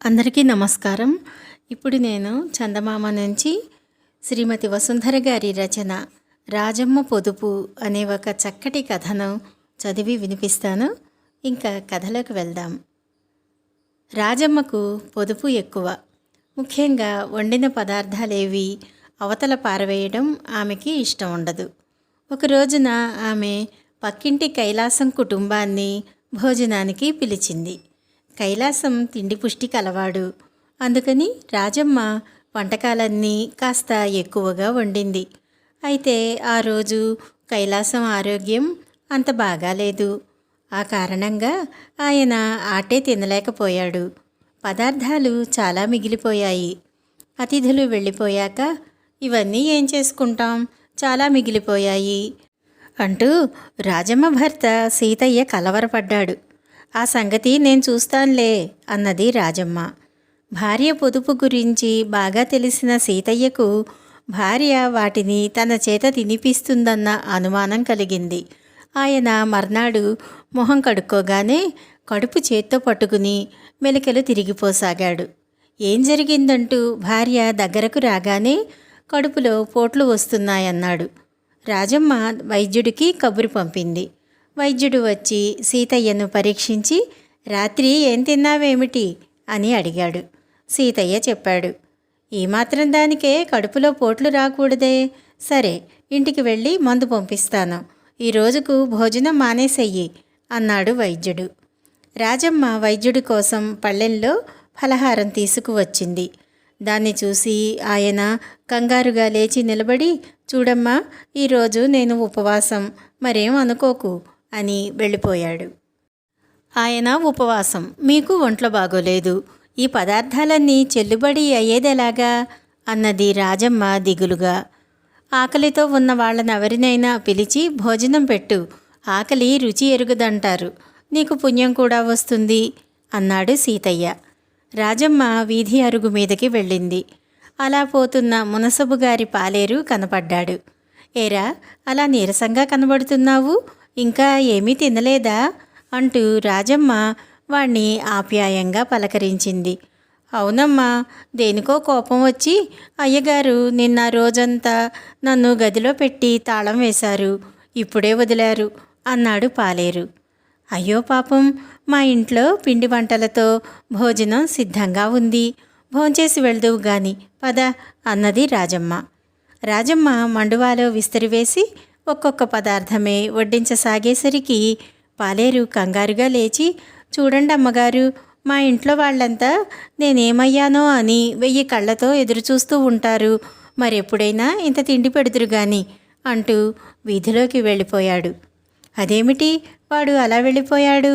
అందరికీ నమస్కారం. ఇప్పుడు నేను చందమామ నుంచి శ్రీమతి వసుంధర గారి రచన రాజమ్మ పొదుపు అనే ఒక చక్కటి కథను చదివి వినిపిస్తాను. ఇంకా కథలోకి వెళ్దాం. రాజమ్మకు పొదుపు ఎక్కువ. ముఖ్యంగా వండిన పదార్థాలేవి అవతల పారవేయడం ఆమెకి ఇష్టం ఉండదు. ఒక రోజున ఆమె పక్కింటి కైలాసం కుటుంబాన్ని భోజనానికి పిలిచింది. కైలాసం తిండి పుష్టి కలవాడు. అందుకని రాజమ్మ వంటకాలన్నీ కాస్త ఎక్కువగా వండింది. అయితే ఆ రోజు కైలాసం ఆరోగ్యం అంత బాగాలేదు. ఆ కారణంగా ఆయన ఆటే తినలేకపోయాడు. పదార్థాలు చాలా మిగిలిపోయాయి. అతిథులు వెళ్ళిపోయాక ఇవన్నీ ఏం చేసుకుంటాం, చాలా మిగిలిపోయాయి అంటూ రాజమ్మ భర్త సీతయ్య కలవరపడ్డాడు. ఆ సంగతి నేను చూస్తానులే అన్నది రాజమ్మ. భార్య పొదుపు గురించి బాగా తెలిసిన సీతయ్యకు భార్య వాటిని తన చేత తినిపిస్తుందన్న అనుమానం కలిగింది. ఆయన మర్నాడు మొహం కడుక్కోగానే కడుపు చేత్తో పట్టుకుని మెలికలు తిరిగిపోసాగాడు. ఏం జరిగిందంటూ భార్య దగ్గరకు రాగానే కడుపులో పోట్లు వస్తున్నాయన్నాడు. రాజమ్మ వైద్యుడికి కబురు పంపింది. వైద్యుడు వచ్చి సీతయ్యను పరీక్షించి రాత్రి ఏం తిన్నావేమిటి అని అడిగాడు. సీతయ్య చెప్పాడు. ఈ మాత్రం దానికే కడుపులో పోట్లు రాకూడదే. సరే, ఇంటికి వెళ్ళి మందు పంపిస్తాను. ఈ రోజుకు భోజనం మానేసెయ్యి అన్నాడు వైద్యుడు. రాజమ్మ వైద్యుడి కోసం పళ్ళెంలో ఫలహారం తీసుకువచ్చింది. దాన్ని చూసి ఆయన కంగారుగా లేచి నిలబడి, చూడమ్మా, ఈరోజు నేను ఉపవాసం, మరేం అనుకోకు అని వెళ్ళిపోయాడు. ఆయన ఉపవాసం, మీకు ఒంట్లో బాగోలేదు, ఈ పదార్థాలన్నీ చెల్లుబడి అయ్యేదెలాగా అన్నది రాజమ్మ దిగులుగా. ఆకలితో ఉన్న వాళ్ళనెవరినైనా పిలిచి భోజనం పెట్టు, ఆకలి రుచి ఎరుగుదంటారు, నీకు పుణ్యం కూడా వస్తుంది అన్నాడు సీతయ్య. రాజమ్మ వీధి అరుగు మీదకి వెళ్ళింది. అలా పోతున్న మునసబు గారి పాలేరు కనపడ్డాడు. ఏరా, అలా నీరసంగా కనబడుతున్నావు, ఇంకా ఏమీ తినలేదా అంటూ రాజమ్మ వాణ్ణి ఆప్యాయంగా పలకరించింది. అవునమ్మా, దేనికో కోపం వచ్చి అయ్యగారు నిన్న రోజంతా నన్ను గదిలో పెట్టి తాళం వేశారు, ఇప్పుడే వదిలారు అన్నాడు పాలేరు. అయ్యో పాపం, మా ఇంట్లో పిండి వంటలతో భోజనం సిద్ధంగా ఉంది, భోంచేసి వెళ్దువు గాని పద అన్నది రాజమ్మ. రాజమ్మ మండువాలో విస్తరివేసి ఒక్కొక్క పదార్థమే వడ్డించసాగేసరికి పాలేరు కంగారుగా లేచి, చూడండి అమ్మగారు, మా ఇంట్లో వాళ్ళంతా నేనేమయ్యానో అని 1000 కళ్ళతో ఎదురుచూస్తూ ఉంటారు, మరెప్పుడైనా ఇంత తిండి పెడుతురు గాని అంటూ వీధిలోకి వెళ్ళిపోయాడు. అదేమిటి వాడు అలా వెళ్ళిపోయాడు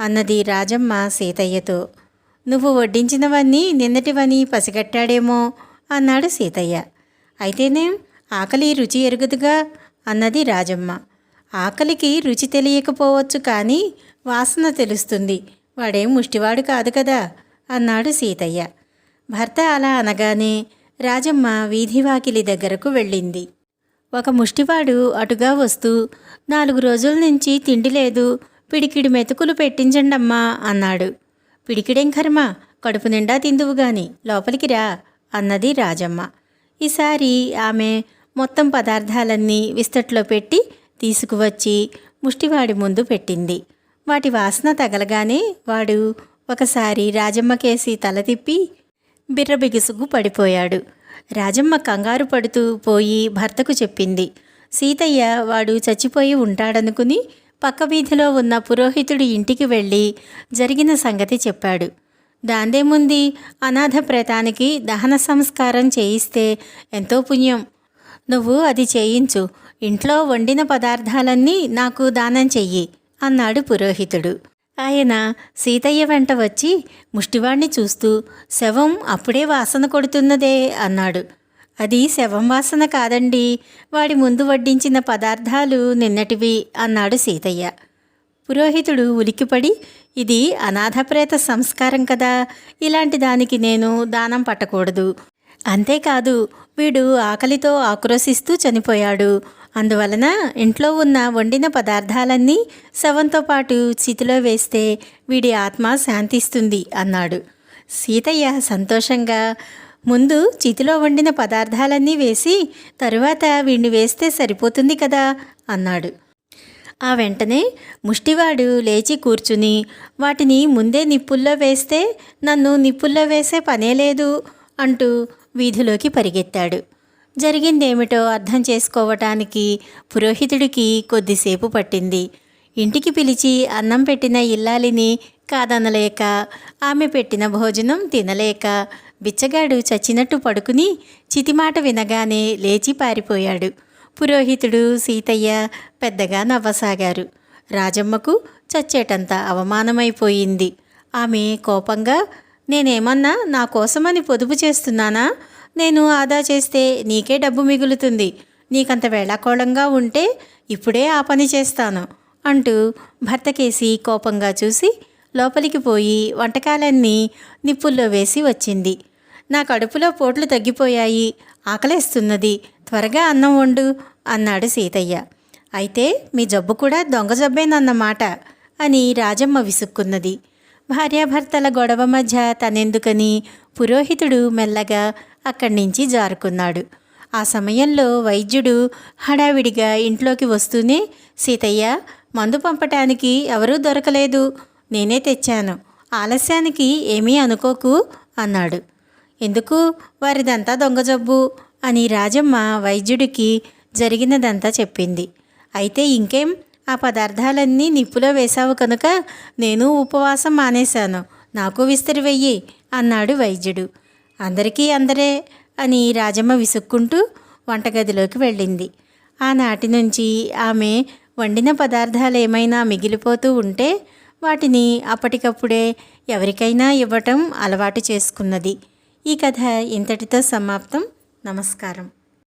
అన్నది రాజమ్మ సీతయ్యతో. నువ్వు వడ్డించినవన్నీ నిన్నటివని పసిగట్టాడేమో అన్నాడు సీతయ్య. అయితేనేం, ఆకలి రుచి ఎరుగుదుగా అన్నది రాజమ్మ. ఆకలికి రుచి తెలియకపోవచ్చు, కానీ వాసన తెలుస్తుంది, వాడేం ముష్టివాడు కాదు కదా అన్నాడు సీతయ్య. భర్త అలా అనగానే రాజమ్మ వీధి వాకిలి దగ్గరకు వెళ్ళింది. ఒక ముష్టివాడు అటుగా వస్తూ, 4 రోజుల నుంచి తిండి లేదు, పిడికిడి మెతుకులు పెట్టించండమ్మా అన్నాడు. పిడికిడేం కర్మ, కడుపు నిండా తిందువు గాని లోపలికి రా అన్నది రాజమ్మ. ఈసారి ఆమె మొత్తం పదార్థాలన్నీ విస్తట్లో పెట్టి తీసుకువచ్చి ముష్టివాడి ముందు పెట్టింది. వాటి వాసన తగలగానే వాడు ఒకసారి రాజమ్మకేసి తల తిప్పి బిర్రబిగుసుకు పడిపోయాడు. రాజమ్మ కంగారు పడుతూ పోయి భర్తకు చెప్పింది. సీతయ్య వాడు చచ్చిపోయి ఉంటాడనుకుని పక్క వీధిలో ఉన్న పురోహితుడి ఇంటికి వెళ్ళి జరిగిన సంగతి చెప్పాడు. దాందేముంది, అనాథ ప్రేతానికి దహన సంస్కారం చేయిస్తే ఎంతో పుణ్యం, నువ్వు అది చేయించు, ఇంట్లో వండిన పదార్థాలన్నీ నాకు దానం చెయ్యి అన్నాడు పురోహితుడు. ఆయన సీతయ్య వెంట వచ్చి ముష్టివాణ్ణి చూస్తూ, శవం అప్పుడే వాసన కొడుతున్నదే అన్నాడు. అది శవం వాసన కాదండి, వాడి ముందు వడ్డించిన పదార్థాలు నిన్నటివి అన్నాడు సీతయ్య. పురోహితుడు ఉలిక్కిపడి, ఇది అనాథప్రేత సంస్కారం కదా, ఇలాంటి దానికి నేను దానం పట్టకూడదు, అంతేకాదు వీడు ఆకలితో ఆక్రోశిస్తూ చనిపోయాడు, అందువలన ఇంట్లో ఉన్న వండిన పదార్థాలన్నీ శవంతో పాటు చితిలో వేస్తే వీడి ఆత్మ శాంతిస్తుంది అన్నాడు. సీతయ్య సంతోషంగా, ముందు చితిలో వండిన పదార్థాలన్నీ వేసి తరువాత వీణ్ణి వేస్తే సరిపోతుంది కదా అన్నాడు. ఆ వెంటనే ముష్టివాడు లేచి కూర్చుని, వాటిని ముందే నిప్పుల్లో వేస్తే నన్ను నిప్పుల్లో వేసే పనే లేదు అంటూ వీధిలోకి పరిగెత్తాడు. జరిగిందేమిటో అర్థం చేసుకోవటానికి పురోహితుడికి కొద్దిసేపు పట్టింది. ఇంటికి పిలిచి అన్నం పెట్టిన ఇల్లాలిని కాదనలేక, ఆమె పెట్టిన భోజనం తినలేక బిచ్చగాడు చచ్చినట్టు పడుకుని చితిమాట వినగానే లేచి పారిపోయాడు. పురోహితుడు, సీతయ్య పెద్దగా నవ్వసాగారు. రాజమ్మకు చచ్చేటంత అవమానమైపోయింది. ఆమె కోపంగా, నేనేమన్నా నా కోసమని పొదుపు చేస్తున్నానా? నేను ఆదా చేస్తే నీకే డబ్బు మిగులుతుంది. నీకంత వేళాకోళంగా ఉంటే ఇప్పుడే ఆ పని చేస్తాను అంటూ భర్తకేసి కోపంగా చూసి లోపలికి పోయి వంటకాలన్నీ నిప్పుల్లో వేసి వచ్చింది. నా కడుపులో పోట్లు తగ్గిపోయాయి, ఆకలేస్తున్నది, త్వరగా అన్నం వండు అన్నాడు సీతయ్య. అయితే మీ జబ్బు కూడా దొంగ జబ్బేనన్నమాట అని రాజమ్మ విసుక్కున్నది. భార్యాభర్తల గొడవ మధ్య తనెందుకని పురోహితుడు మెల్లగా అక్కడి నుంచి జారుకున్నాడు. ఆ సమయంలో వైద్యుడు హడావిడిగా ఇంట్లోకి వస్తూనే, సీతయ్య, మందు పంపటానికి ఎవరూ దొరకలేదు, నేనే తెచ్చాను, ఆలస్యానికి ఏమీ అనుకోకు అన్నాడు. ఎందుకు? వారిదంతా దొంగ జబ్బు అని రాజమ్మ వైద్యుడికి జరిగినదంతా చెప్పింది. అయితే ఇంకేం, ఆ పదార్థాలన్నీ నిప్పులో వేశావు కనుక నేను ఉపవాసం మానేశాను, నాకు విస్తరి వెయ్యి అన్నాడు వైద్యుడు. అందరికీ అందరే అని రాజమ్మ విసుక్కుంటూ వంటగదిలోకి వెళ్ళింది. ఆనాటి నుంచి ఆమె వండిన పదార్థాలు ఏమైనా మిగిలిపోతూ ఉంటే వాటిని అప్పటికప్పుడే ఎవరికైనా ఇవ్వటం అలవాటు చేసుకున్నది. ఈ కథ ఇంతటితో సమాప్తం. నమస్కారం.